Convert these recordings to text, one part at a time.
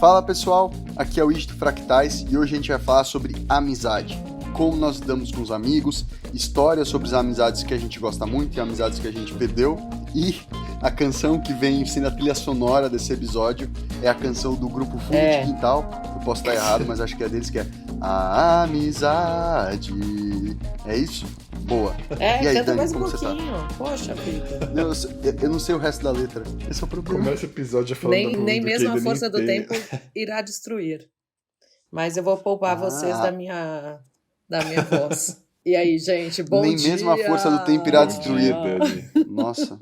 Fala pessoal, aqui é o Isto Fractais e hoje a gente vai falar sobre amizade. Como nós lidamos com os amigos, histórias sobre as amizades que a gente gosta muito e amizades que a gente perdeu. E a canção que vem sendo a trilha sonora desse episódio é a canção do grupo Fundo de Quintal. Eu posso estar errado, mas acho que é deles, que é A Amizade. É isso? Boa. E aí, canta Dani, mais como você tá? Poxa vida. Eu não sei o resto da letra. Esse é o problema. Começa o episódio falando Nem mesmo a força do tempo tempo irá destruir. Mas eu vou poupar vocês da minha voz. E aí, gente, bom dia. Nem mesmo a força do tempo irá destruir. Dani. Nossa.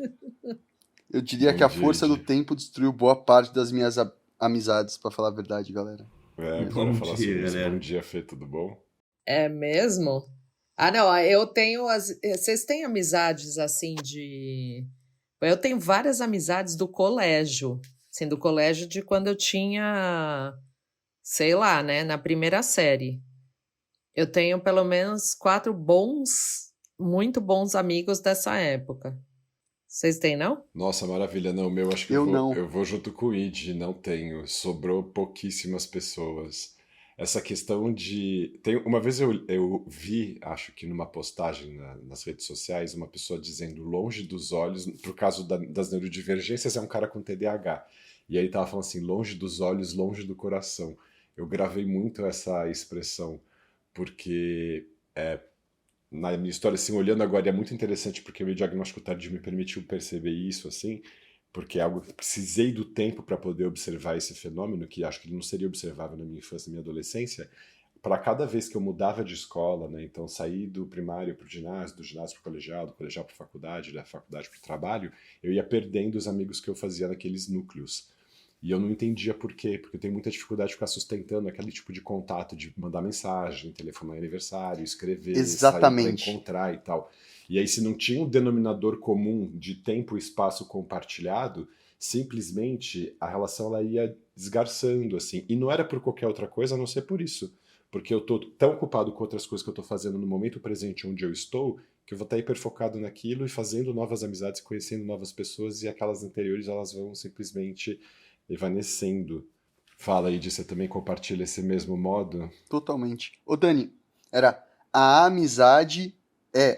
Eu diria Bom que a dia, força do Di. tempo destruiu boa parte das minhas amizades, pra falar a verdade, galera. Bora falar dia, sobre isso. galera. Bom dia, Fê, tudo bom? É mesmo? Ah, não, eu tenho vocês têm amizades assim de... Eu tenho várias amizades do colégio. Assim, do colégio de quando eu tinha, sei lá, né, na primeira série. Eu tenho pelo menos 4 muito bons amigos dessa época. Vocês têm, não? Nossa, maravilha. Não, meu, acho que eu vou junto com o Id, não tenho. Sobrou pouquíssimas pessoas. Essa questão de... Uma vez eu vi, acho que numa postagem nas redes sociais, uma pessoa dizendo longe dos olhos, por causa das neurodivergências, é um cara com TDAH. E aí tava falando assim, longe dos olhos, longe do coração. Eu gravei muito essa expressão, porque na minha história, assim, olhando agora, é muito interessante porque o meu diagnóstico tardio me permitiu perceber isso, assim, porque é algo que precisei do tempo para poder observar esse fenômeno, que acho que ele não seria observável na minha infância e minha adolescência. Para cada vez que eu mudava de escola, né, então saí do primário para o ginásio, do ginásio para o colegial, do colegial para a faculdade, da faculdade para o trabalho, eu ia perdendo os amigos que eu fazia naqueles núcleos. E eu não entendia por quê, porque eu tenho muita dificuldade de ficar sustentando aquele tipo de contato, de mandar mensagem, telefonar aniversário, escrever, Exatamente. sair para encontrar e tal. E aí, se não tinha um denominador comum de tempo e espaço compartilhado, simplesmente a relação ela ia desgarçando, assim. E não era por qualquer outra coisa, a não ser por isso. Porque eu tô tão ocupado com outras coisas que eu tô fazendo no momento presente onde eu estou, que eu vou estar hiperfocado naquilo e fazendo novas amizades, conhecendo novas pessoas, e aquelas anteriores, elas vão simplesmente evanecendo. Fala aí, você também compartilha esse mesmo modo? Totalmente. Ô Dani, era a amizade...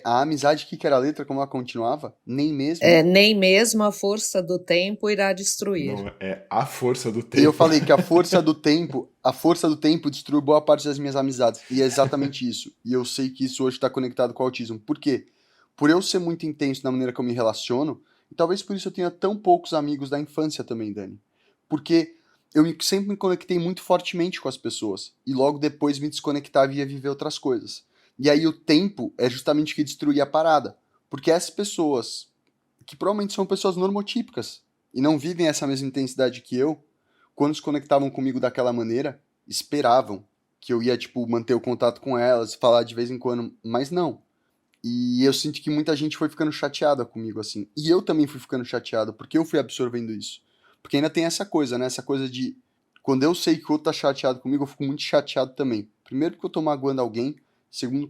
a amizade, que era a letra, como ela continuava? Nem mesmo? Nem mesmo a força do tempo irá destruir. Não, é a força do E tempo. eu falei que a força do tempo destruiu boa parte das minhas amizades. E é exatamente isso. E eu sei que isso hoje está conectado com o autismo. Por quê? Por eu ser muito intenso na maneira que eu me relaciono, e talvez por isso eu tenha tão poucos amigos da infância também, Dani. Porque sempre me conectei muito fortemente com as pessoas. E logo depois me desconectava e ia viver outras coisas. E aí o tempo é justamente o que destruía a parada. Porque essas pessoas, que provavelmente são pessoas normotípicas, e não vivem essa mesma intensidade que eu, quando se conectavam comigo daquela maneira, esperavam que eu ia, manter o contato com elas, falar de vez em quando, mas não. E eu sinto que muita gente foi ficando chateada comigo, assim. E eu também fui ficando chateado, porque eu fui absorvendo isso. Porque ainda tem essa coisa, né? Essa coisa de, quando eu sei que o outro tá chateado comigo, eu fico muito chateado também. Primeiro porque eu tô magoando alguém, segundo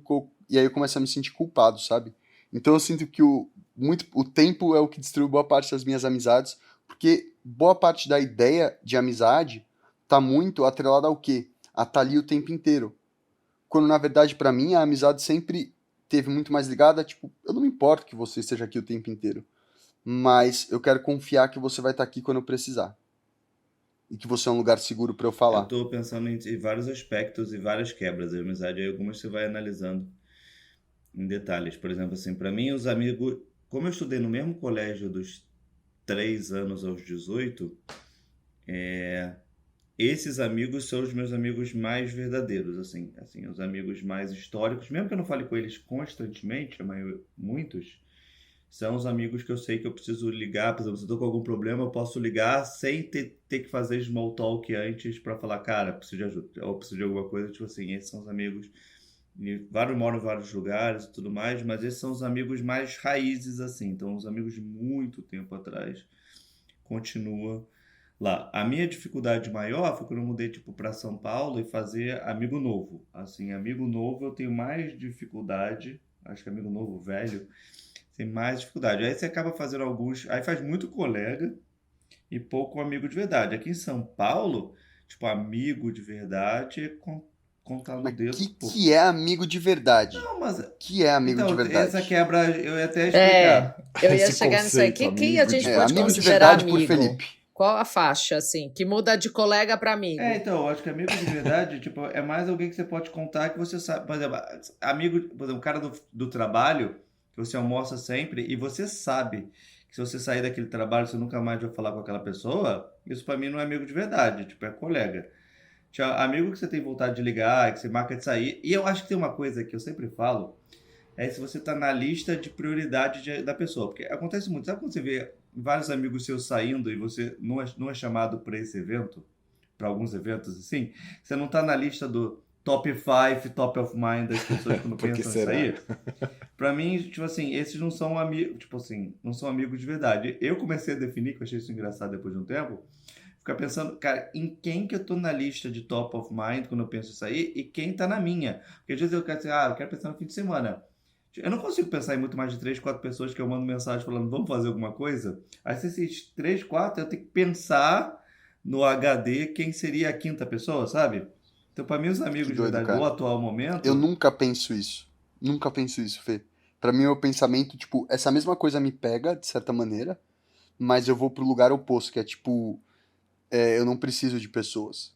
e aí eu começo a me sentir culpado, sabe? Então eu sinto que o tempo é o que destruiu boa parte das minhas amizades, porque boa parte da ideia de amizade tá muito atrelada ao quê? A estar ali o tempo inteiro. Quando na verdade pra mim a amizade sempre teve muito mais ligada, eu não me importo que você esteja aqui o tempo inteiro, mas eu quero confiar que você vai estar aqui quando eu precisar. E que você é um lugar seguro pra eu Eu falar. tô pensando em vários aspectos e várias quebras da amizade, aí algumas você vai analisando em detalhes. Por exemplo, assim, para mim, os amigos... Como eu estudei no mesmo colégio dos 3 anos aos 18, esses amigos são os meus amigos mais verdadeiros, assim, os amigos mais históricos, mesmo que eu não fale com eles constantemente, muitos, são os amigos que eu sei que eu preciso ligar. Por exemplo, se eu tô com algum problema, eu posso ligar sem ter que fazer small talk antes para falar, cara, preciso de ajuda, ou preciso de alguma coisa, tipo assim, esses são os amigos, e moram em vários lugares e tudo mais, mas esses são os amigos mais raízes, assim, então os amigos de muito tempo atrás, continua lá. A minha dificuldade maior foi quando eu mudei, tipo, para São Paulo e fazer amigo novo. Assim, amigo novo eu tenho mais dificuldade, acho que amigo novo velho tem mais dificuldade. Aí você acaba fazendo alguns, aí faz muito colega e pouco amigo de verdade. Aqui em São Paulo, Tipo, amigo de verdade é contar no dedo. Que é amigo de verdade? Não, mas... Que é amigo então, de verdade? essa quebra eu ia até explicar. Eu ia Esse chegar nisso aí. conceito, Quem a gente amigo de pode amigo de considerar verdade por amigo? Felipe. Qual a faixa, assim, que muda de colega para amigo? Então, eu acho que amigo de verdade, tipo, é mais alguém que você pode contar que você sabe. Por exemplo, amigo, por exemplo, o cara do trabalho, que você almoça sempre, e você sabe que se você sair daquele trabalho, você nunca mais vai falar com aquela pessoa, isso pra mim não é amigo de verdade, tipo, é colega. Tipo, amigo que você tem vontade de ligar, que você marca de sair. E eu acho que tem uma coisa que eu sempre falo, é se você tá na lista de prioridade da pessoa. Porque acontece muito, sabe quando você vê vários amigos seus saindo e você não é chamado para esse evento? Para alguns eventos assim, você não tá na lista do top 5, top of mind das pessoas quando pensam em sair. Pra mim, tipo assim, esses não são amigos, tipo assim, não são amigos de verdade. Eu comecei a definir, que eu achei isso engraçado depois de um tempo, ficar pensando, cara, em quem que eu tô na lista de top of mind quando eu penso em sair e quem tá na minha. Porque às vezes eu quero dizer, eu quero pensar no fim de semana. Eu não consigo pensar em muito mais de 3, 4 pessoas que eu mando mensagem falando, vamos fazer alguma coisa. Aí se esses 3, 4, eu tenho que pensar no HD quem seria a quinta pessoa, sabe? Então, para mim, os Que amigos de doido, verdade do cara. atual Eu momento. nunca penso isso. Nunca penso isso, Fê. Pra mim, o pensamento, tipo, essa mesma coisa me pega, de certa maneira, mas eu vou pro lugar oposto, que é tipo, eu não preciso de pessoas.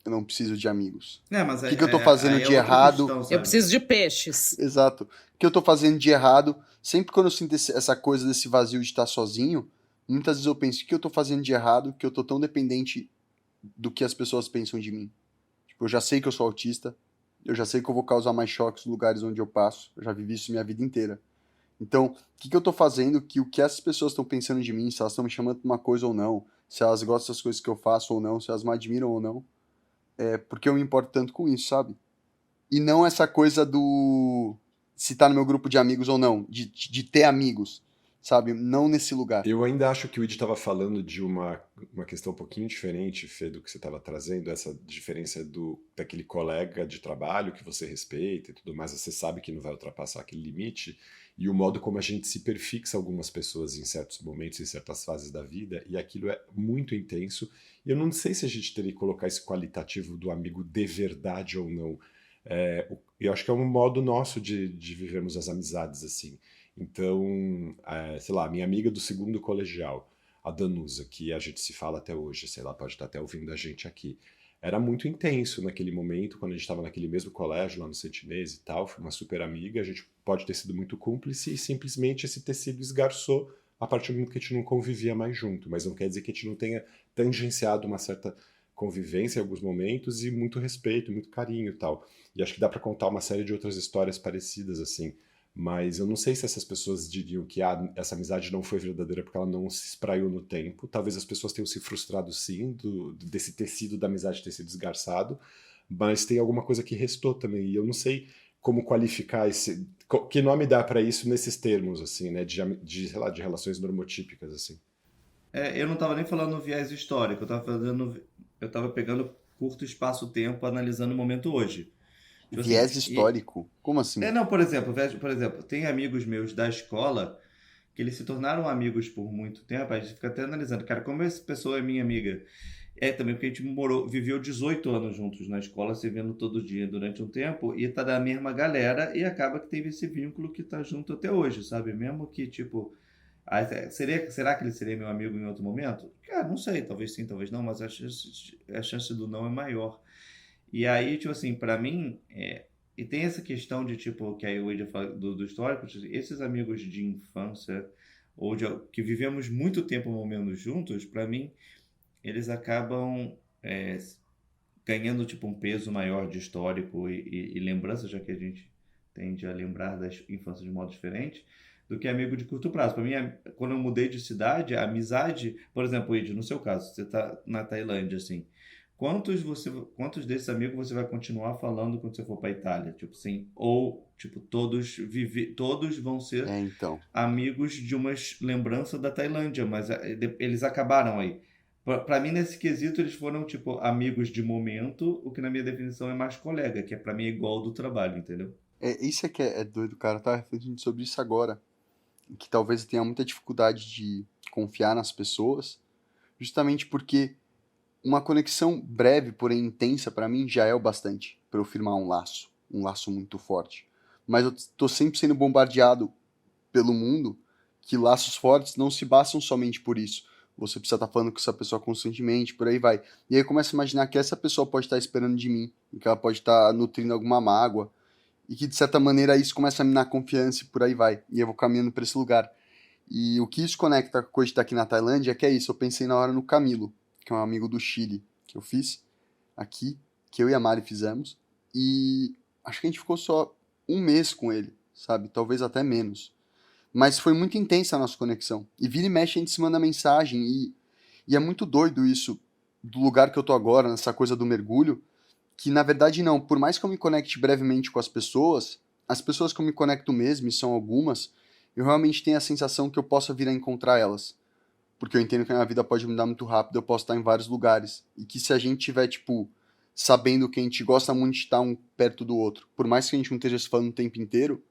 Eu não preciso de amigos. Mas O que eu tô fazendo aí é de outra errado? questão, Eu sabe? preciso de peixes. Exato. O que eu tô fazendo de errado? Sempre quando eu sinto essa coisa desse vazio de estar sozinho, muitas vezes eu penso, o que eu tô fazendo de errado que eu tô tão dependente do que as pessoas pensam de mim? Tipo, eu já sei que eu sou autista, eu já sei que eu vou causar mais choques nos lugares onde eu passo, eu já vivi isso minha vida inteira. Então, o que eu tô fazendo que o que essas pessoas estão pensando de mim, se elas estão me chamando pra uma coisa ou não, se elas gostam das coisas que eu faço ou não, se elas me admiram ou não, é porque eu me importo tanto com isso, sabe? E não essa coisa do se tá no meu grupo de amigos ou não, de ter amigos, sabe? Não nesse lugar. Eu ainda acho que o Id estava falando de uma questão um pouquinho diferente, Fê, do que você estava trazendo, essa diferença daquele colega de trabalho que você respeita e tudo mais, você sabe que não vai ultrapassar aquele limite, e o modo como a gente se perfixa algumas pessoas em certos momentos, em certas fases da vida, e aquilo é muito intenso, e eu não sei se a gente teria que colocar esse qualitativo do amigo de verdade ou não. Eu acho que é um modo nosso de vivermos as amizades, assim. Então, sei lá, minha amiga do segundo colegial, a Danusa, que a gente se fala até hoje, sei lá, pode estar até ouvindo a gente aqui. Era muito intenso naquele momento, quando a gente estava naquele mesmo colégio, lá no Sentinês e tal, foi uma super amiga, a gente pode ter sido muito cúmplice e simplesmente esse tecido esgarçou a partir do momento que a gente não convivia mais junto, mas não quer dizer que a gente não tenha tangenciado uma certa convivência em alguns momentos e muito respeito, muito carinho e tal. E acho que dá para contar uma série de outras histórias parecidas, assim. Mas eu não sei se essas pessoas diriam que essa amizade não foi verdadeira porque ela não se espraiou no tempo. Talvez as pessoas tenham se frustrado sim desse tecido da amizade ter sido esgarçado, mas tem alguma coisa que restou também. E eu não sei como qualificar que nome dá para isso nesses termos, assim, né? Sei lá, de relações normotípicas, assim. Eu não estava nem falando no viés histórico, eu estava pegando curto espaço-tempo analisando o momento hoje. Tipo assim, Viés histórico? Como assim? não, por exemplo, tem amigos meus da escola que eles se tornaram amigos por muito tempo, a gente fica até analisando, cara, como essa pessoa é minha amiga? Também porque a gente viveu 18 anos juntos na escola, se vendo todo dia durante um tempo, e tá da mesma galera, e acaba que teve esse vínculo que tá junto até hoje, sabe? Mesmo que, tipo, será que ele seria meu amigo em outro momento? Cara, não sei, talvez sim, talvez não, mas a chance do não é maior. E aí, tipo assim, pra mim, e tem essa questão de, tipo, que aí o Ed fala do histórico, tipo, esses amigos de infância, que vivemos muito tempo momentos juntos, pra mim, eles acabam ganhando, tipo, um peso maior de histórico e lembrança, já que a gente tende a lembrar das infâncias de modo diferente, do que amigo de curto prazo. Pra mim, quando eu mudei de cidade, a amizade, por exemplo, Ed, no seu caso, você tá na Tailândia, assim, quantos desses amigos você vai continuar falando quando você for para Itália? Tipo assim, ou tipo todos vão ser Então. amigos de uma lembrança da Tailândia, mas eles acabaram aí. Para mim, nesse quesito, eles foram tipo amigos de momento, o que na minha definição é mais colega, que para mim é igual ao do trabalho, entendeu? Isso é que é doido, cara. Eu tava refletindo sobre isso agora. Que talvez eu tenha muita dificuldade de confiar nas pessoas, justamente porque uma conexão breve, porém intensa, pra mim, já é o bastante pra eu firmar um laço muito forte. Mas eu tô sempre sendo bombardeado pelo mundo que laços fortes não se bastam somente por isso. Você precisa estar falando com essa pessoa constantemente, por aí vai. E aí eu começo a imaginar que essa pessoa pode estar esperando de mim, que ela pode estar nutrindo alguma mágoa, e que de certa maneira isso começa a me dar confiança e por aí vai. E eu vou caminhando para esse lugar. E o que isso conecta com a coisa de estar aqui na Tailândia é que é isso. Eu pensei na hora no Camilo, que é um amigo do Chile, que eu fiz aqui, que eu e a Mari fizemos. E acho que a gente ficou só um mês com ele, sabe? Talvez até menos. Mas foi muito intensa a nossa conexão. E vira e mexe a gente se manda mensagem. E é muito doido isso, do lugar que eu tô agora, nessa coisa do mergulho, que na verdade não. Por mais que eu me conecte brevemente com as pessoas que eu me conecto mesmo, e são algumas, eu realmente tenho a sensação que eu possa vir a encontrar elas. Porque eu entendo que a minha vida pode mudar muito rápido, eu posso estar em vários lugares. E que se a gente tiver, tipo, sabendo que a gente gosta muito de estar um perto do outro, por mais que a gente não esteja se falando o tempo inteiro,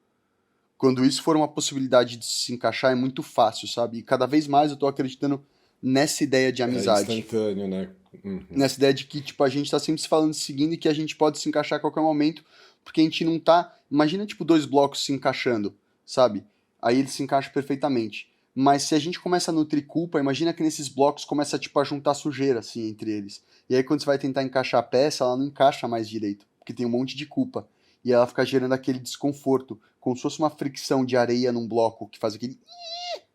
quando isso for uma possibilidade de se encaixar, é muito fácil, sabe? E cada vez mais eu tô acreditando nessa ideia de amizade. É instantâneo, né? Uhum. Nessa ideia de que, tipo, a gente tá sempre se falando, se seguindo, e que a gente pode se encaixar a qualquer momento, porque a gente não tá... Imagina, tipo, 2 blocos se encaixando, sabe? Aí eles se encaixam perfeitamente. Mas se a gente começa a nutrir culpa, imagina que nesses blocos começa, tipo, a juntar sujeira, assim, entre eles. E aí quando você vai tentar encaixar a peça, ela não encaixa mais direito, porque tem um monte de culpa. E ela fica gerando aquele desconforto, como se fosse uma fricção de areia num bloco que faz aquele...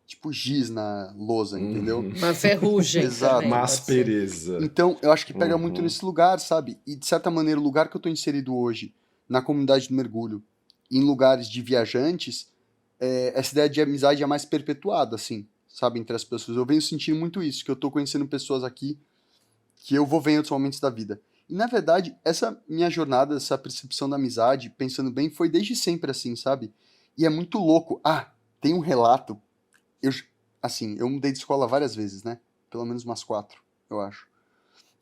tipo giz na lousa, entendeu? Uma ferrugem. Exato. Também, uma aspereza. Então, eu acho que pega muito nesse lugar, sabe? E, de certa maneira, o lugar que eu tô inserido hoje, na comunidade do mergulho, em lugares de viajantes, essa ideia de amizade é mais perpetuada, assim, sabe? Entre as pessoas. Eu venho sentindo muito isso, que eu tô conhecendo pessoas aqui que eu vou ver em outros momentos da vida. E, na verdade, essa minha jornada, essa percepção da amizade, pensando bem, foi desde sempre assim, sabe? E é muito louco. Tem um relato. Eu mudei de escola várias vezes, né? Pelo menos umas 4, eu acho.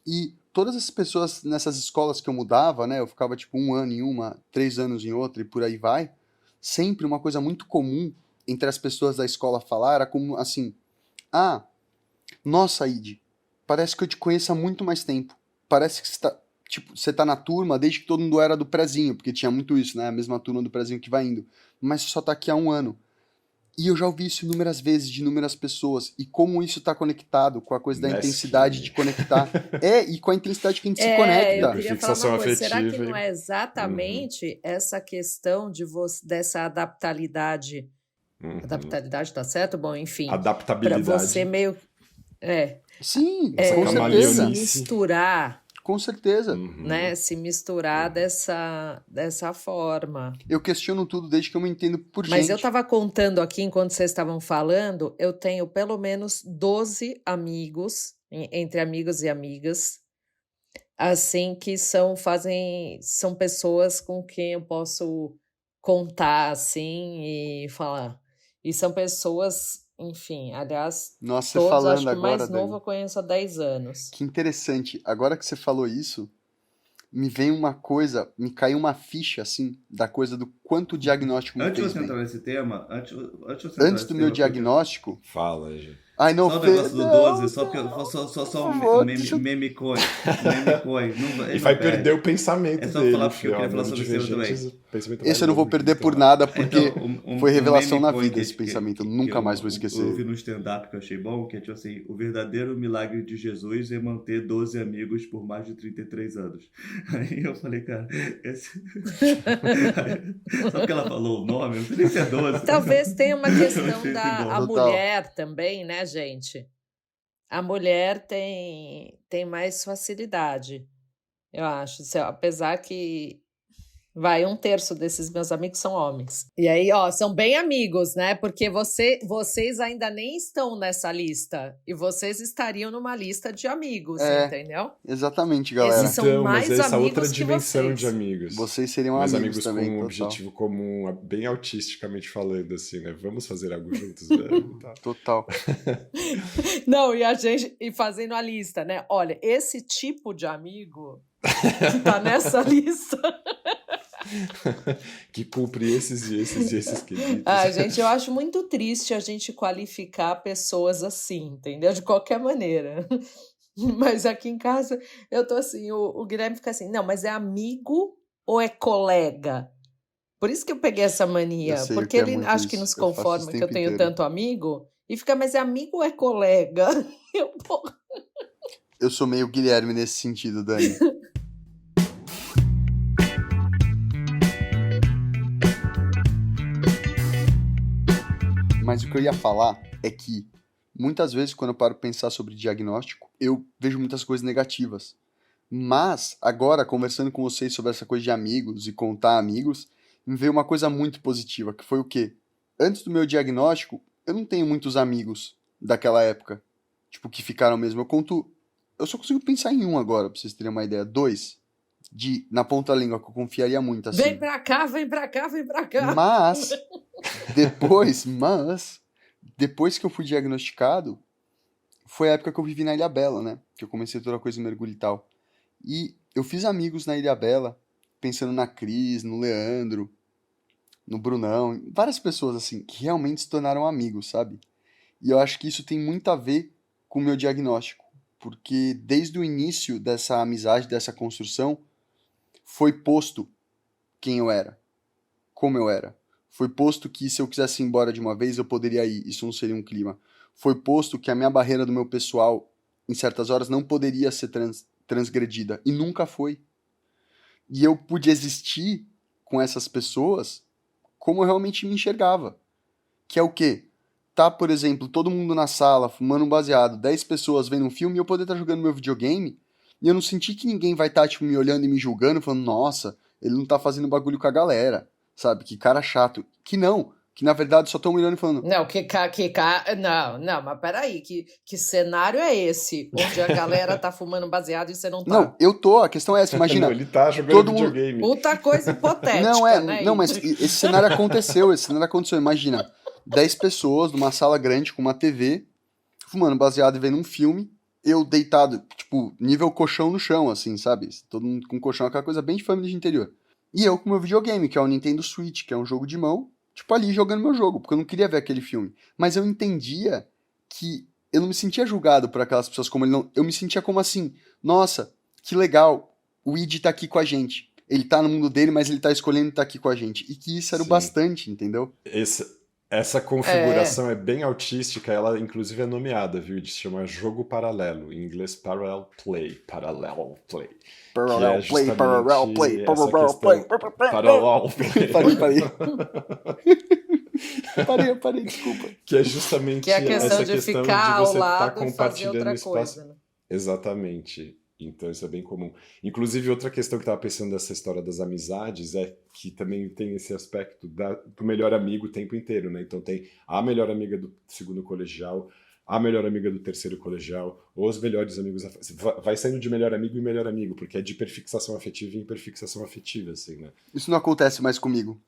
E todas as pessoas nessas escolas que eu mudava, né? Eu ficava tipo 1 ano em uma, 3 anos em outra e por aí vai. Sempre uma coisa muito comum entre as pessoas da escola falar era como assim: nossa, Id, parece que eu te conheço há muito mais tempo. Parece que você tá na turma desde que todo mundo era do prezinho, porque tinha muito isso, né? A mesma turma do prezinho que vai indo. Mas você só tá aqui há 1 ano. E eu já ouvi isso inúmeras vezes de inúmeras pessoas. E como isso tá conectado com a coisa da intensidade de conectar. E com a intensidade que a gente se conecta. Eu queria falar uma coisa. Será que não é exatamente essa questão dessa adaptabilidade? Adaptabilidade, tá certo? Bom, enfim. Adaptabilidade. Pra você meio... Sim, com certeza. Se misturar. Com certeza. Né? Se misturar dessa forma. Eu questiono tudo desde que eu me entendo por gente. Mas eu estava contando aqui, enquanto vocês estavam falando, eu tenho pelo menos 12 amigos, entre amigos e amigas, assim, que são pessoas com quem eu posso contar, assim, e falar. E são pessoas... Enfim, aliás, nossa, todos, falando acho que agora, o mais novo Dani, eu conheço há 10 anos. Que interessante. Agora que você falou isso, me vem uma coisa, me caiu uma ficha, assim, da coisa do quanto o diagnóstico me fez bem. Antes de você entrar nesse tema, antes do meu diagnóstico... Fala, gente. Ai, não, só o negócio do 12, só um meme coin. E vai perder o pensamento dele. É só falar porque eu queria falar sobre isso também. Esse eu não vou perder por nada, porque foi revelação na vida esse pensamento. Eu nunca mais vou esquecer. Eu vi no stand-up que eu achei bom, que é tipo assim, o verdadeiro milagre de Jesus é manter 12 amigos por mais de 33 anos. Aí eu falei, cara, só porque ela falou o nome, eu não sei nem se é 12. Talvez tenha uma questão da mulher também, né, gente? A mulher tem mais facilidade, eu acho. Apesar que 1/3 desses meus amigos são homens. E aí, são bem amigos, né? Porque vocês ainda nem estão nessa lista. E vocês estariam numa lista de amigos, entendeu? Exatamente, galera. Esses são mais mas essa amigos outra dimensão que de amigos. Vocês seriam mais amigos também, com um total. objetivo comum, bem autisticamente falando, assim, né? Vamos fazer algo juntos, velho. Tá. Total. Não, e a gente fazendo a lista, né? Olha, esse tipo de amigo que tá nessa lista... que cumpre esses quesitos. Gente, eu acho muito triste a gente qualificar pessoas assim, entendeu? De qualquer maneira. Mas aqui em casa eu tô assim, o Guilherme fica assim, não, mas é amigo ou é colega? Por isso que eu peguei essa Eu mania, sei, porque é ele muito acho que isso. não se Eu faço isso o conforma que eu tempo tenho inteiro. tanto amigo, e fica, mas é amigo ou é colega? Eu, porra. Eu sou meio Guilherme nesse sentido, Dani. Mas o que eu ia falar é que, muitas vezes, quando eu paro pra pensar sobre diagnóstico, eu vejo muitas coisas negativas. Mas, agora, conversando com vocês sobre essa coisa de amigos e contar amigos, me veio uma coisa muito positiva, que foi o quê? Antes do meu diagnóstico, eu não tenho muitos amigos daquela época, tipo, que ficaram mesmo. Eu só consigo pensar em um agora, pra vocês terem uma ideia. Dois, na ponta da língua, que eu confiaria muito, Vem assim. pra cá, vem pra cá, vem pra cá. Mas, depois que eu fui diagnosticado, foi a época que eu vivi na Ilha Bela, né? Que eu comecei toda a coisa de mergulho e tal. E eu fiz amigos na Ilha Bela, pensando na Cris, no Leandro, no Brunão, várias pessoas assim, que realmente se tornaram amigos, sabe? E eu acho que isso tem muito a ver com o meu diagnóstico, porque desde o início dessa amizade, dessa construção, foi posto quem eu era, como eu era. Foi posto que se eu quisesse ir embora de uma vez, eu poderia ir, isso não seria um clima. Foi posto que a minha barreira do meu pessoal, em certas horas, não poderia ser transgredida, e nunca foi. E eu pude existir com essas pessoas como eu realmente me enxergava. Que é o quê? Tá, por exemplo, todo mundo na sala, fumando um baseado, 10 pessoas vendo um filme, e eu poder estar jogando meu videogame, e eu não senti que ninguém vai estar, tipo, me olhando e me julgando, falando, nossa, ele não tá fazendo bagulho com a galera, sabe? Que cara chato. Que não. Que na verdade só estão me olhando e falando. Não, não, mas peraí, que cenário é esse? Onde a galera tá fumando baseado e você não tá? Não, eu tô, a questão é essa, imagina. Não, ele tá jogando videogame. Puta coisa hipotética, né? Não, mas esse cenário aconteceu, imagina. 10 pessoas numa sala grande com uma TV, fumando baseado e vendo um filme, eu deitado, tipo, nível colchão no chão, assim, sabe? Todo mundo com colchão, aquela coisa bem de família de interior. E eu com meu videogame, que é o Nintendo Switch, que é um jogo de mão, tipo, ali jogando meu jogo, porque eu não queria ver aquele filme. Mas eu entendia que eu não me sentia julgado por aquelas pessoas como ele não... Eu me sentia como assim, nossa, que legal, o Id tá aqui com a gente. Ele tá no mundo dele, mas ele tá escolhendo estar aqui com a gente. E que isso era o bastante, entendeu? Essa configuração é bem autística, ela inclusive é nomeada, viu? De se chama jogo paralelo, em inglês parallel play. Parallel play. Parallel play. Parei, desculpa. Que é justamente que é a questão essa de questão ficar de você ao lado estar compartilhando outra espaço. coisa, né? Exatamente. Então isso é bem comum. Inclusive, outra questão que eu estava pensando dessa história das amizades é que também tem esse aspecto do melhor amigo o tempo inteiro, né? Então tem a melhor amiga do segundo colegial, a melhor amiga do terceiro colegial, os melhores amigos... Vai saindo de melhor amigo em melhor amigo, porque é de hiperfixação afetiva em hiperfixação afetiva, assim, né? Isso não acontece mais comigo.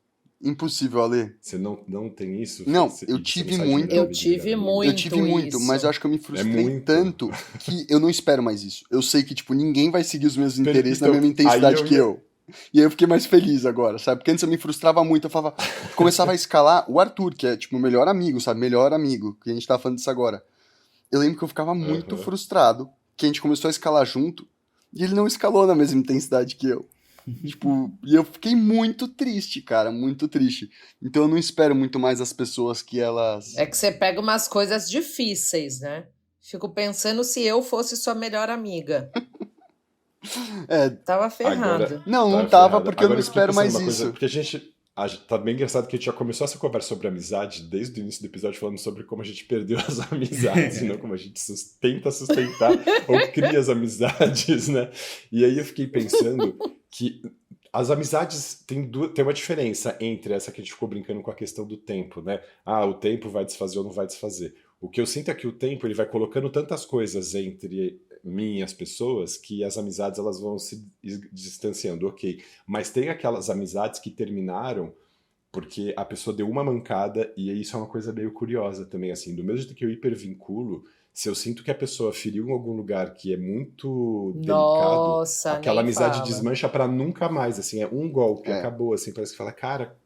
Impossível, Ale. Você não tem isso? Não, eu tive muito. Eu tive muito, mas eu acho que eu me frustrei tanto que eu não espero mais isso. Eu sei que, tipo, ninguém vai seguir os mesmos interesses na mesma intensidade que eu. E aí eu fiquei mais feliz agora, sabe? Porque antes eu me frustrava muito, eu falava... Começava a escalar o Arthur, que é, tipo, o melhor amigo, sabe? Melhor amigo, que a gente tá falando disso agora. Eu lembro que eu ficava muito frustrado, que a gente começou a escalar junto, e ele não escalou na mesma intensidade que eu. Tipo, e eu fiquei muito triste, cara, muito triste. Então eu não espero muito mais as pessoas que elas... É que você pega umas coisas difíceis, né? Fico pensando se eu fosse sua melhor amiga. Tava ferrado. Agora, não tava, porque agora eu não espero mais isso. Coisa, porque a gente... Tá bem engraçado que a gente já começou essa conversa sobre amizade desde o início do episódio, falando sobre como a gente perdeu as amizades, não como a gente tenta sustentar ou cria as amizades, né? E aí eu fiquei pensando que as amizades tem uma diferença entre essa que a gente ficou brincando com a questão do tempo, né? Ah, o tempo vai desfazer ou não vai desfazer. O que eu sinto é que o tempo ele vai colocando tantas coisas entre mim e as pessoas que as amizades elas vão se distanciando, ok. Mas tem aquelas amizades que terminaram porque a pessoa deu uma mancada e isso é uma coisa meio curiosa também, assim. Do mesmo jeito que eu hipervinculo, se eu sinto que a pessoa feriu em algum lugar que é muito delicado, aquela amizade desmancha pra nunca mais, assim, é um golpe, acabou, assim, parece que fala, cara,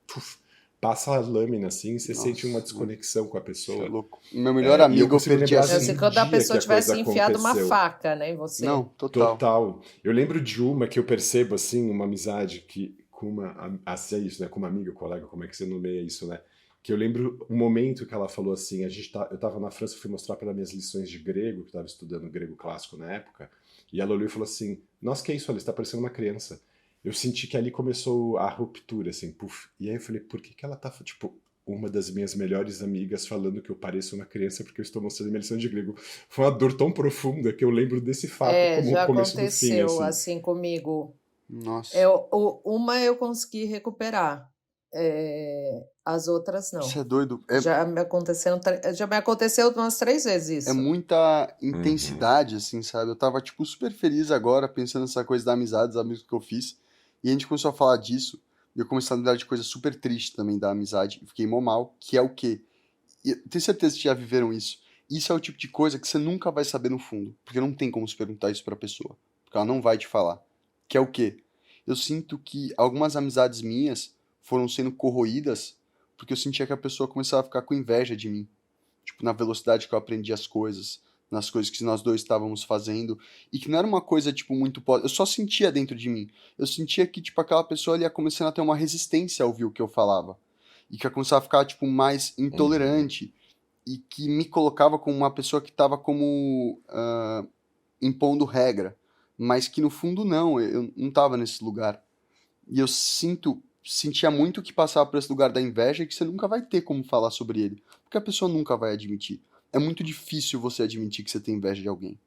passa a lâmina assim, você sente uma Nossa, desconexão com a isso é pessoa. louco. Meu melhor amigo eu consigo perdi lembrar de É assim. assim um quando a dia que pessoa a coisa tivesse enfiado uma aconteceu. faca, né, em você. Não, total. Total. Eu lembro de uma que eu percebo, assim, uma amizade que com uma... Assim, é isso, né? Com uma amiga, colega, como é que você nomeia isso, né? Que eu lembro o momento que ela falou assim, eu tava na França, fui mostrar pelas minhas lições de grego, que eu tava estudando grego clássico na época, e ela olhou e falou assim, nossa, que é isso, Alice, tá parecendo uma criança. Eu senti que ali começou a ruptura, assim, puf. E aí eu falei, por que que ela tá, tipo, uma das minhas melhores amigas falando que eu pareço uma criança porque eu estou mostrando minha lição de grego? Foi uma dor tão profunda que eu lembro desse fato como o Já começo do fim, aconteceu assim. assim comigo. Nossa, Uma eu consegui recuperar, as outras isso não. é doido. Já me aconteceu umas 3 vezes É isso. muita Uhum. intensidade, assim, sabe? Eu tava, tipo, super feliz agora, pensando nessa coisa da amizade, dos amigos que eu fiz. E a gente começou a falar disso, e eu comecei a lembrar de coisa super triste também da amizade. E fiquei mó mal, que é o quê? E eu tenho certeza que já viveram isso. Isso é o tipo de coisa que você nunca vai saber no fundo, porque não tem como se perguntar isso pra pessoa, porque ela não vai te falar. Que é o quê? Eu sinto que algumas amizades minhas foram sendo corroídas porque eu sentia que a pessoa começava a ficar com inveja de mim, tipo, na velocidade que eu aprendi as coisas, nas coisas que nós dois estávamos fazendo, e que não era uma coisa, tipo, muito... Eu só sentia dentro de mim. Eu sentia que, tipo, aquela pessoa ali ia começando a ter uma resistência a ouvir o que eu falava. E que ia começar a ficar, tipo, mais Uhum. intolerante, e que me colocava como uma pessoa que estava como impondo regra, mas que no fundo não, eu não estava nesse lugar. E eu sentia muito que passava por esse lugar da inveja e que você nunca vai ter como falar sobre ele, porque a pessoa nunca vai admitir. É muito difícil você admitir que você tem inveja de alguém.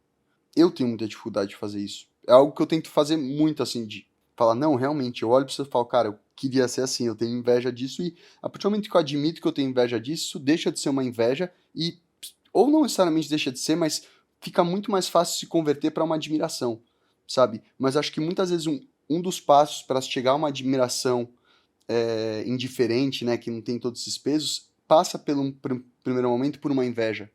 Eu tenho muita dificuldade de fazer isso. É algo que eu tento fazer muito, assim, de falar, não, realmente, eu olho pra você e falo, cara, eu queria ser assim, eu tenho inveja disso, e a partir do momento que eu admito que eu tenho inveja disso, isso deixa de ser uma inveja e, ou não necessariamente deixa de ser, mas fica muito mais fácil se converter para uma admiração, sabe? Mas acho que muitas vezes um dos passos para chegar a uma admiração indiferente, né, que não tem todos esses pesos, passa pelo primeiro momento por uma inveja,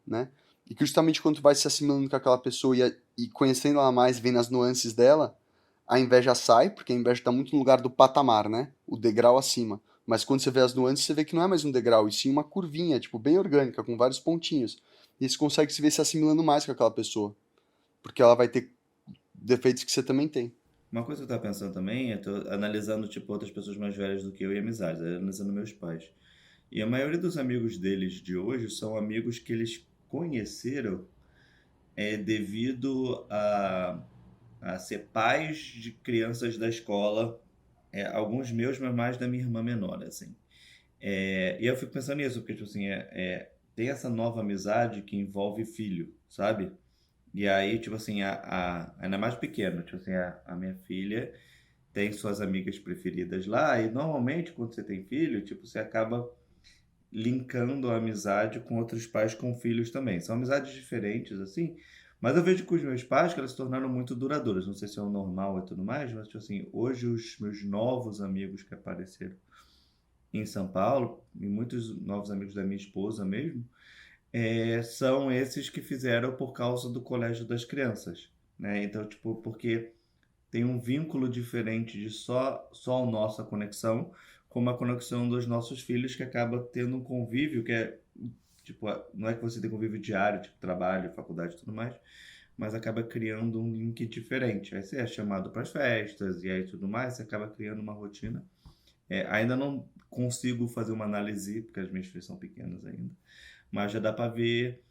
né? E que justamente quando tu vai se assimilando com aquela pessoa e conhecendo ela mais, vendo as nuances dela, a inveja sai, porque a inveja está muito no lugar do patamar, né? O degrau acima. Mas quando você vê as nuances, você vê que não é mais um degrau, e sim uma curvinha, tipo, bem orgânica, com vários pontinhos. E você consegue se ver se assimilando mais com aquela pessoa, porque ela vai ter defeitos que você também tem. Uma coisa que eu tava pensando também, eu tô analisando, tipo, outras pessoas mais velhas do que eu e amizades, analisando meus pais. E a maioria dos amigos deles de hoje são amigos que eles conheceram devido a ser pais de crianças da escola, alguns meus, mas mais da minha irmã menor, assim. E eu fico pensando nisso, porque, tipo assim, tem essa nova amizade que envolve filho, sabe? E aí, tipo assim, ainda mais pequeno, tipo assim, a minha filha tem suas amigas preferidas lá, e normalmente quando você tem filho, tipo, você acaba linkando a amizade com outros pais com filhos também. São amizades diferentes, assim, mas eu vejo com os meus pais que elas se tornaram muito duradouras. Não sei se é o normal e tudo mais, mas, tipo assim, hoje os meus novos amigos que apareceram em São Paulo, e muitos novos amigos da minha esposa mesmo, são esses que fizeram por causa do colégio das crianças, né? Então, tipo, porque tem um vínculo diferente de só a nossa conexão, como a conexão dos nossos filhos, que acaba tendo um convívio que tipo, não é que você tem convívio diário, tipo trabalho, faculdade e tudo mais, mas acaba criando um link diferente. Aí você é chamado para as festas e aí tudo mais, você acaba criando uma rotina. Ainda não consigo fazer uma análise, porque as minhas filhas são pequenas ainda, mas já dá para ver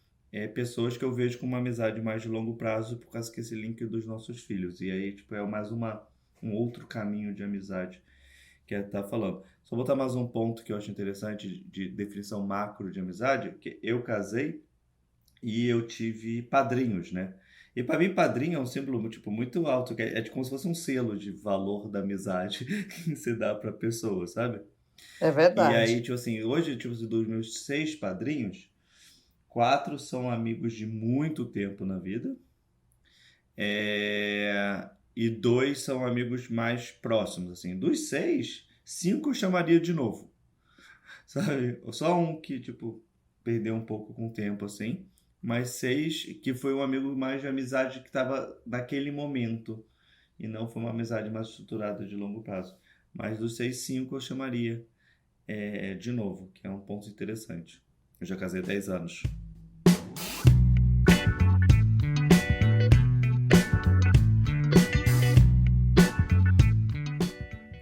pessoas que eu vejo com uma amizade mais de longo prazo por causa que esse link dos nossos filhos. E aí, tipo, é mais um outro caminho de amizade que tá falando. Só botar mais um ponto que eu acho interessante de definição macro de amizade, que eu casei e eu tive padrinhos, né? E para mim, padrinho é um símbolo tipo, muito alto, que é como se fosse um selo de valor da amizade que se dá para pessoa, sabe? É E aí, verdade. tipo assim, hoje, tipo, dos meus 6 padrinhos, 4 são amigos de muito tempo na vida. E 2 são amigos mais próximos, assim. Dos 6, 5 eu chamaria de novo, sabe? Só um que, tipo, perdeu um pouco com o tempo, assim. Mas 6 que foi um amigo mais de amizade que estava naquele momento. E não foi uma amizade mais estruturada de longo prazo. Mas dos 6, 5 eu chamaria de novo, que é um ponto interessante. Eu já casei há 10 anos.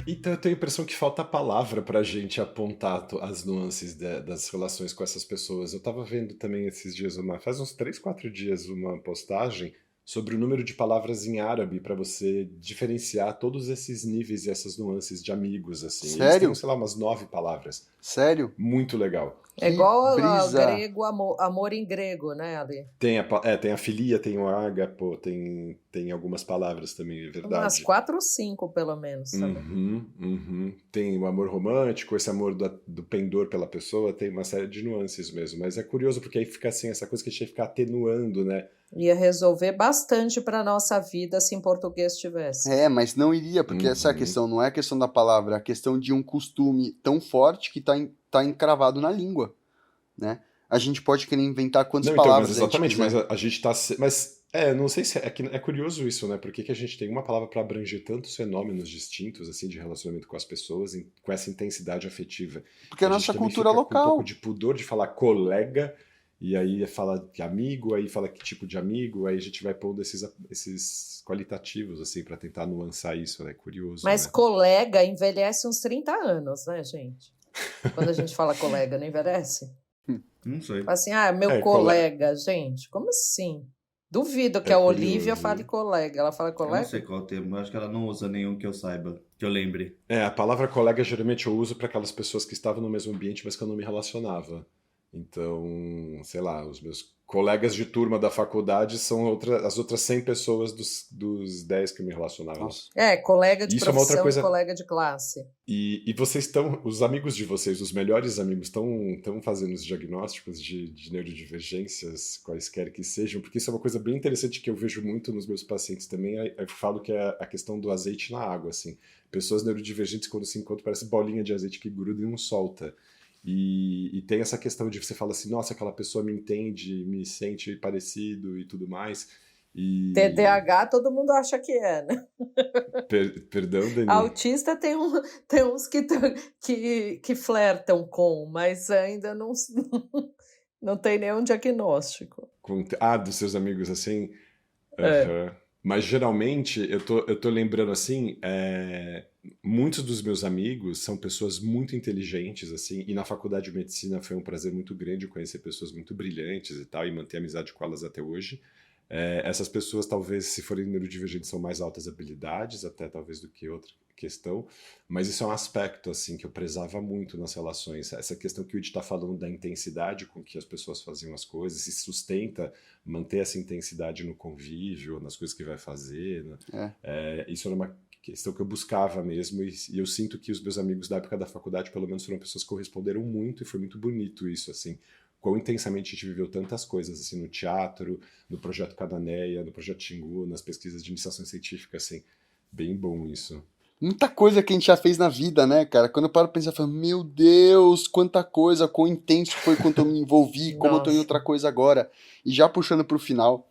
Então eu tenho a impressão que falta a palavra pra gente apontar as nuances das relações com essas pessoas. Eu tava vendo também esses dias, faz uns 3, 4 dias, uma postagem sobre o número de palavras em árabe para você diferenciar todos esses níveis e essas nuances de amigos, assim. Eles têm, Sério? sei lá, umas 9 palavras. Sério? Muito legal. É Que igual ao brisa. grego, amor em grego, né, Ali? Tem a filia, tem o ágapo, tem algumas palavras também, é Umas verdade. 4 ou 5, pelo menos, também. Tem o amor romântico, esse amor do pendor pela pessoa, tem uma série de nuances mesmo. Mas é curioso porque aí fica assim, essa coisa que a gente fica atenuando, né? Ia resolver bastante para nossa vida se em português tivesse. Mas não iria, porque essa é a questão, não é a questão da palavra, é a questão de um costume tão forte que tá encravado na língua, né? A gente pode querer inventar quantas Não, então, palavras mas a gente exatamente, quiser. mas a gente tá. Mas, não sei se é curioso isso, né? Por que que a gente tem uma palavra para abranger tantos fenômenos distintos, assim, de relacionamento com as pessoas, com essa intensidade afetiva? Porque a A gente nossa também cultura fica com um pouco local. de pudor de falar colega, e aí fala de amigo, aí fala que tipo de amigo, aí a gente vai pondo esses qualitativos, assim, para tentar nuançar isso, né? Curioso, Mas né? colega envelhece uns 30 anos, né, gente? Quando a gente fala colega, não envelhece? Não sei. Fala assim, meu colega, gente, como assim? Duvido que a Olivia fale colega. Ela fala Eu colega? não sei qual é o termo, eu acho que ela não usa nenhum que eu saiba, que eu lembre. A palavra colega geralmente eu uso para aquelas pessoas que estavam no mesmo ambiente, mas que eu não me relacionava. Então, sei lá, os meus colegas de turma da faculdade são as outras 100 pessoas dos 10 que eu me relacionava. Nossa. Colega de Isso é uma outra profissão coisa. e colega de classe. E vocês estão, os amigos de vocês, os melhores amigos, estão fazendo os diagnósticos de neurodivergências, quaisquer que sejam, porque isso é uma coisa bem interessante que eu vejo muito nos meus pacientes também. Eu falo que é a questão do azeite na água, assim. Pessoas neurodivergentes, quando se encontram, parece bolinha de azeite que gruda e não solta. E tem essa questão de você falar assim, nossa, aquela pessoa me entende, me sente parecido e tudo mais. TDAH todo mundo acha que é, né? Perdão, Dani. Autista tem uns que flertam com, mas ainda não tem nenhum diagnóstico. Dos seus amigos assim? Uhum. Mas geralmente, eu tô lembrando assim, muitos dos meus amigos são pessoas muito inteligentes, assim, e na faculdade de medicina foi um prazer muito grande conhecer pessoas muito brilhantes e tal, e manter amizade com elas até hoje. Essas pessoas, talvez, se forem neurodivergentes, são mais altas habilidades, até talvez do que outra questão, mas isso é um aspecto, assim, que eu prezava muito nas relações. Essa questão que o Ed está falando da intensidade com que as pessoas faziam as coisas, se sustenta manter essa intensidade no convívio, nas coisas que vai fazer, né? Isso era uma questão que eu buscava mesmo, e eu sinto que os meus amigos da época da faculdade, pelo menos, foram pessoas que corresponderam muito, e foi muito bonito isso, assim. Quão intensamente a gente viveu tantas coisas, assim, no teatro, no Projeto Cananeia, no Projeto Xingu, nas pesquisas de iniciação científica, assim, bem bom isso. Muita coisa que a gente já fez na vida, né, cara? Quando eu paro pra pensar, eu falo, meu Deus, quanta coisa, quão intenso foi quanto eu me envolvi, como eu tô em outra coisa agora. E já puxando pro final,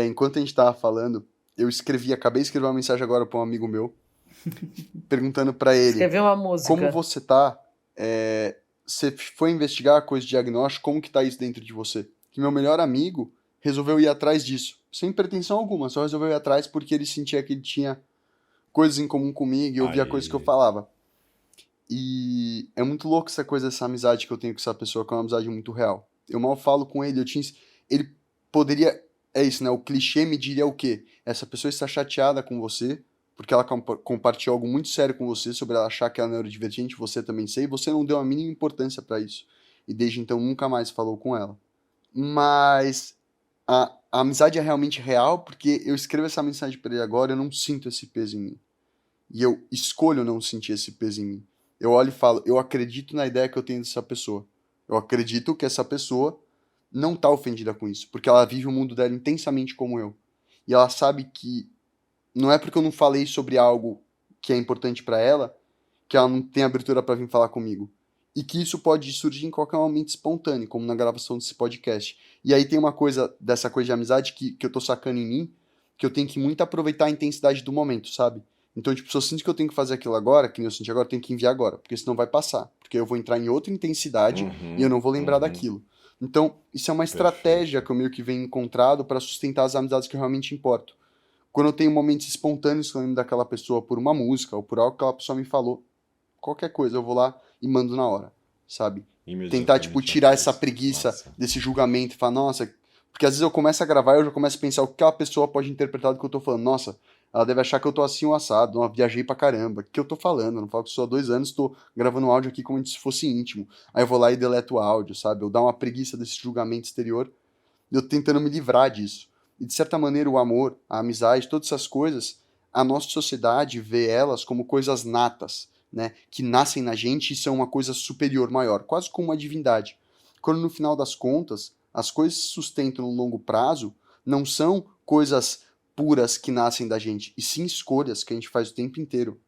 enquanto a gente tava falando, eu acabei de escrever uma mensagem agora pra um amigo meu, perguntando pra ele, escrever uma música. Como você tá? Você foi investigar a coisa de diagnóstico, como que tá isso dentro de você? Que meu melhor amigo resolveu ir atrás disso, sem pretensão alguma, só resolveu ir atrás porque ele sentia que ele tinha coisas em comum comigo e eu via coisas que eu falava. E é muito louco essa coisa, essa amizade que eu tenho com essa pessoa, que é uma amizade muito real. Eu mal falo com ele, ele poderia, é isso, né, o clichê me diria o quê? Essa pessoa está chateada com você, porque ela compartilhou algo muito sério com você sobre ela achar que ela é neurodivergente, você também sei, e você não deu a mínima importância pra isso. E desde então nunca mais falou com ela. Mas a amizade é realmente real, porque eu escrevo essa mensagem pra ele agora e eu não sinto esse peso em mim. E eu escolho não sentir esse peso em mim. Eu olho e falo, eu acredito na ideia que eu tenho dessa pessoa. Eu acredito que essa pessoa não tá ofendida com isso, porque ela vive o mundo dela intensamente como eu. E ela sabe que não é porque eu não falei sobre algo que é importante pra ela, que ela não tem abertura pra vir falar comigo. E que isso pode surgir em qualquer momento espontâneo, como na gravação desse podcast. E aí tem uma coisa, dessa coisa de amizade que eu tô sacando em mim, que eu tenho que muito aproveitar a intensidade do momento, sabe? Então, tipo, se eu sinto que eu tenho que fazer aquilo agora, que nem eu senti agora, eu tenho que enviar agora, porque senão vai passar. Porque eu vou entrar em outra intensidade e eu não vou lembrar daquilo. Então, isso é uma estratégia que eu meio que venho encontrado para sustentar as amizades que eu realmente importo. Quando eu tenho momentos espontâneos que eu lembro daquela pessoa por uma música ou por algo que aquela pessoa me falou, qualquer coisa, eu vou lá e mando na hora, sabe? Tentar, tipo, tirar essa preguiça desse julgamento e falar, nossa... Porque às vezes eu começo a gravar e eu já começo a pensar o que aquela pessoa pode interpretar do que eu tô falando. Nossa, ela deve achar que eu tô assim o assado, não, viajei pra caramba. O que eu tô falando? Eu não falo que sou há 2 anos, tô gravando um áudio aqui como se fosse íntimo. Aí eu vou lá e deleto o áudio, sabe? Eu dou uma preguiça desse julgamento exterior e eu tentando me livrar disso. E de certa maneira o amor, a amizade, todas essas coisas, a nossa sociedade vê elas como coisas natas, né? Que nascem na gente e são uma coisa superior, maior, quase como uma divindade. Quando no final das contas, as coisas que se sustentam no longo prazo não são coisas puras que nascem da gente, e sim escolhas que a gente faz o tempo inteiro.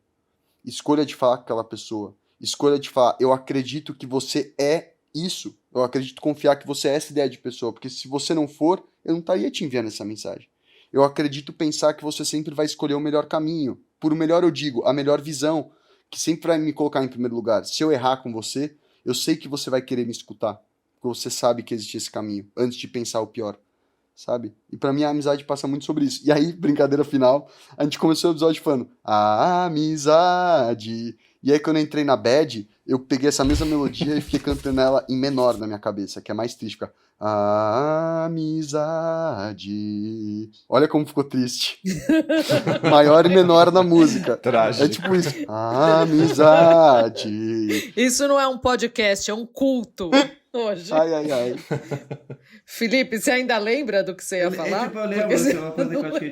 Escolha de falar com aquela pessoa. Escolha de falar, eu acredito que você é isso. Eu acredito confiar que você é essa ideia de pessoa, porque se você não for, eu não estaria te enviando essa mensagem. Eu acredito pensar que você sempre vai escolher o melhor caminho. Por o melhor eu digo, a melhor visão, que sempre vai me colocar em primeiro lugar. Se eu errar com você, eu sei que você vai querer me escutar. Porque você sabe que existe esse caminho, antes de pensar o pior, sabe? E pra mim a amizade passa muito sobre isso. E aí, brincadeira final, a gente começou o episódio falando a amizade. E aí quando eu entrei na bad, eu peguei essa mesma melodia e fiquei cantando ela em menor na minha cabeça, que é mais triste, fica a amizade. Olha como ficou triste. Maior e menor na música. Trágico. É tipo isso. A amizade. Isso não é um podcast, é um culto. Hoje. Ai. Felipe, você ainda lembra do que você ia falar? Eu lembro, porque uma coisa que eu acho que a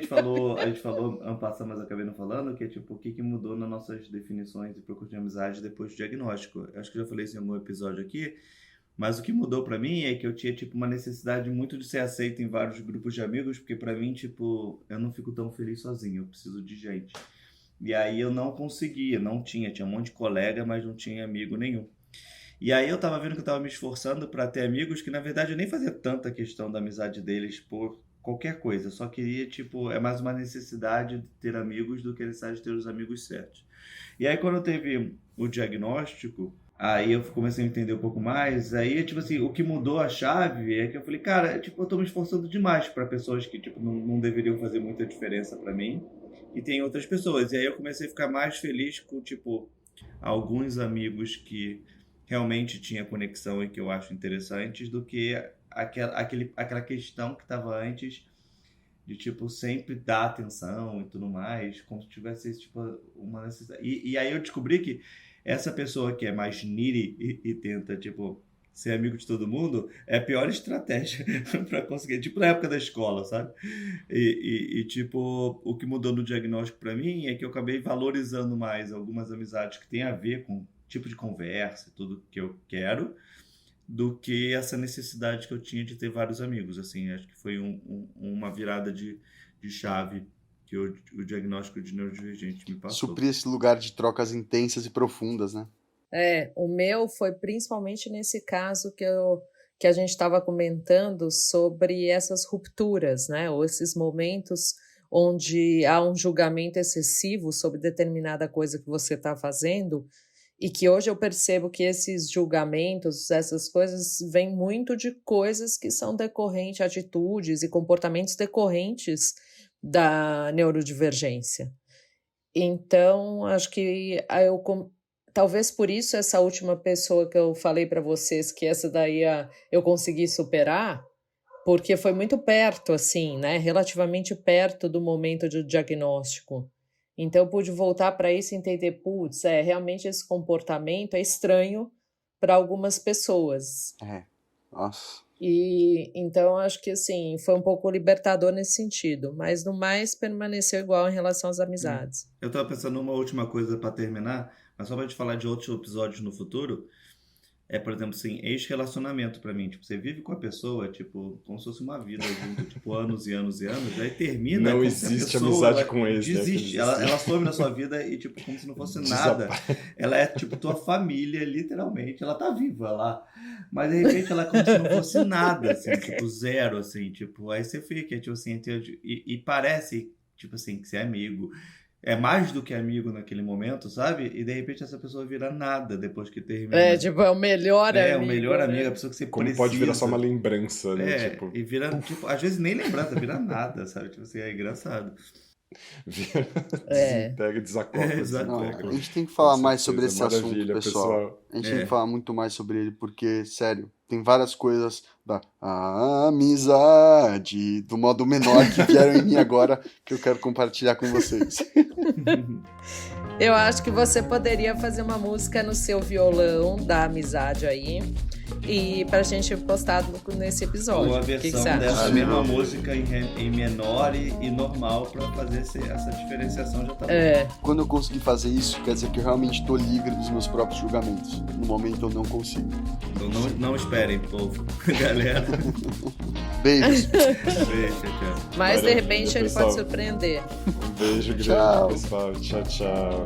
gente falou ano passado, mas acabei não falando, que é tipo, o que mudou nas nossas definições de procura de amizade depois do diagnóstico. Eu acho que eu já falei isso em algum episódio aqui, mas o que mudou pra mim é que eu tinha, tipo, uma necessidade muito de ser aceito em vários grupos de amigos, porque pra mim, tipo, eu não fico tão feliz sozinho, eu preciso de gente. E aí eu não conseguia, tinha um monte de colega, mas não tinha amigo nenhum. E aí eu tava vendo que eu tava me esforçando pra ter amigos que, na verdade, eu nem fazia tanta questão da amizade deles por qualquer coisa. Eu só queria, tipo, é mais uma necessidade de ter amigos do que a necessidade de ter os amigos certos. E aí quando eu teve o diagnóstico, aí eu comecei a entender um pouco mais. Aí, tipo assim, o que mudou a chave é que eu falei, cara, tipo, eu tô me esforçando demais pra pessoas que, tipo, não deveriam fazer muita diferença pra mim. E tem outras pessoas. E aí eu comecei a ficar mais feliz com, tipo, alguns amigos que realmente tinha conexão e que eu acho interessantes do que aquela questão que estava antes de, tipo, sempre dar atenção e tudo mais, como se tivesse, tipo, uma necessidade. E aí eu descobri que essa pessoa que é mais needy e tenta, tipo, ser amigo de todo mundo, é a pior estratégia para conseguir, tipo, na época da escola, sabe? Tipo, o que mudou no diagnóstico para mim é que eu acabei valorizando mais algumas amizades que têm a ver com tipo de conversa, tudo que eu quero, do que essa necessidade que eu tinha de ter vários amigos. Assim, acho que foi uma virada de chave que o diagnóstico de neurodivergente me passou. Suprir esse lugar de trocas intensas e profundas, né? O meu foi principalmente nesse caso que a gente estava comentando sobre essas rupturas, né? Ou esses momentos onde há um julgamento excessivo sobre determinada coisa que você está fazendo. E que hoje eu percebo que esses julgamentos, essas coisas, vêm muito de coisas que são decorrentes, atitudes e comportamentos decorrentes da neurodivergência. Então, acho que talvez por isso essa última pessoa que eu falei para vocês, que essa daí eu consegui superar, porque foi muito perto, assim, né? Relativamente perto do momento do diagnóstico. Então, eu pude voltar para isso e entender, putz, realmente esse comportamento é estranho para algumas pessoas. Nossa. E então, acho que, assim, foi um pouco libertador nesse sentido, mas no mais permaneceu igual em relação às amizades. Eu estava pensando numa última coisa para terminar, mas só para te falar de outros episódios no futuro. Por exemplo, assim, ex-relacionamento pra mim. Tipo, você vive com a pessoa, tipo, como se fosse uma vida junto, tipo, anos e anos e anos, aí termina. Não existe amizade com ex, desiste. Né? Ela some na sua vida e, tipo, como se não fosse nada. Ela é, tipo, tua família, literalmente. Ela tá viva lá. Mas, de repente, ela é como se não fosse nada, assim, tipo, zero, assim, tipo, aí você fica, tipo assim, e parece, tipo assim, que você é amigo. é mais do que amigo naquele momento, sabe? E de repente essa pessoa vira nada depois que termina. Tipo, é o melhor amigo. É, o melhor amigo, né? a pessoa que você Como precisa. pode virar só uma lembrança, né? Tipo... E vira, tipo, às vezes nem lembrança, vira nada, sabe? Tipo assim, é engraçado. Desintegra, desacopla. A gente tem que falar mais sobre esse assunto, pessoal. A gente tem que falar muito mais sobre ele, porque, sério, tem várias coisas da amizade, do modo menor, que vieram em mim agora, que eu quero compartilhar com vocês. Eu acho que você poderia fazer uma música no seu violão da amizade aí, e pra gente postar nesse episódio. Ou a versão dessa mesma música em menor e normal pra fazer essa diferenciação já tá bom. Quando eu conseguir fazer isso, quer dizer que eu realmente tô livre dos meus próprios julgamentos. No momento eu não consigo. Então não esperem, povo. Galera. Beijos. Beijo, tchau. Mas de repente ele pode surpreender. Um beijo grande, pessoal. Tchau, tchau.